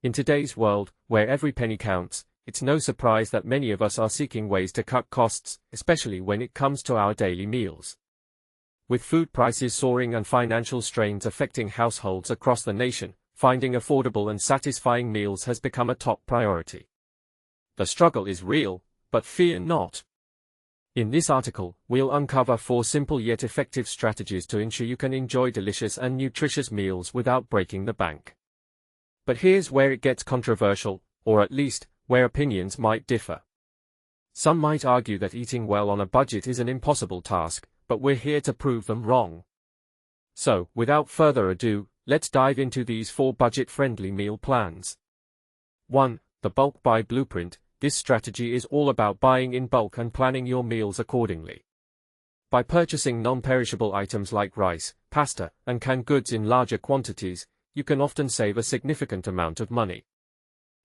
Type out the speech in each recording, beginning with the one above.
In today's world, where every penny counts, it's no surprise that many of us are seeking ways to cut costs, especially when it comes to our daily meals. With food prices soaring and financial strains affecting households across the nation, finding affordable and satisfying meals has become a top priority. The struggle is real, but fear not. In this article, we'll uncover 4 simple yet effective strategies to ensure you can enjoy delicious and nutritious meals without breaking the bank. But here's where it gets controversial, or at least, where opinions might differ. Some might argue that eating well on a budget is an impossible task, but we're here to prove them wrong. So, without further ado, let's dive into these 4 budget-friendly meal plans. 1. The Bulk Buy Blueprint. This strategy is all about buying in bulk and planning your meals accordingly. By purchasing non-perishable items like rice, pasta, and canned goods in larger quantities, you can often save a significant amount of money.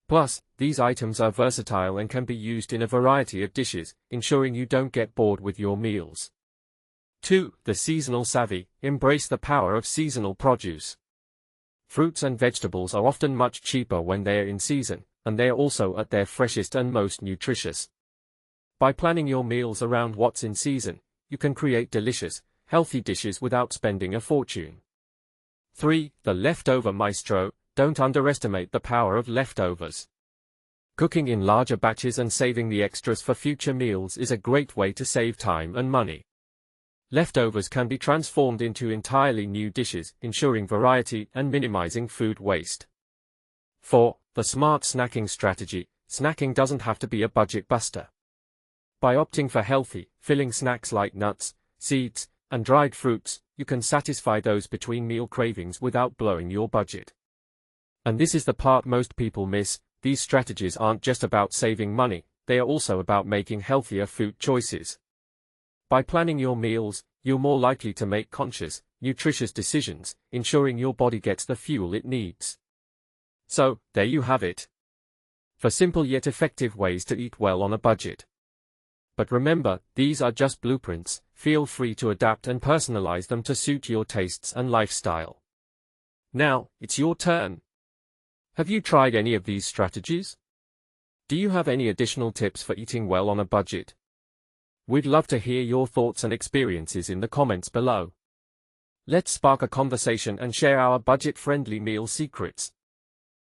Plus, these items are versatile and can be used in a variety of dishes, ensuring you don't get bored with your meals. 2. The Seasonal Savvy. Embrace the power of seasonal produce. Fruits and vegetables are often much cheaper when they are in season, and they are also at their freshest and most nutritious. By planning your meals around what's in season, you can create delicious, healthy dishes without spending a fortune. 3. The Leftover Maestro. Don't underestimate the power of leftovers. Cooking in larger batches and saving the extras for future meals is a great way to save time and money. Leftovers can be transformed into entirely new dishes, ensuring variety and minimizing food waste. 4. The Smart Snacking Strategy. Snacking doesn't have to be a budget buster. By opting for healthy, filling snacks like nuts, seeds, and dried fruits, you can satisfy those between meal cravings without blowing your budget. And this is the part most people miss. These strategies aren't just about saving money, they are also about making healthier food choices. By planning your meals, you're more likely to make conscious, nutritious decisions, ensuring your body gets the fuel it needs. So, there you have it. 4 simple yet effective ways to eat well on a budget. But remember, these are just blueprints. Feel free to adapt and personalize them to suit your tastes and lifestyle. Now, it's your turn. Have you tried any of these strategies? Do you have any additional tips for eating well on a budget? We'd love to hear your thoughts and experiences in the comments below. Let's spark a conversation and share our budget-friendly meal secrets.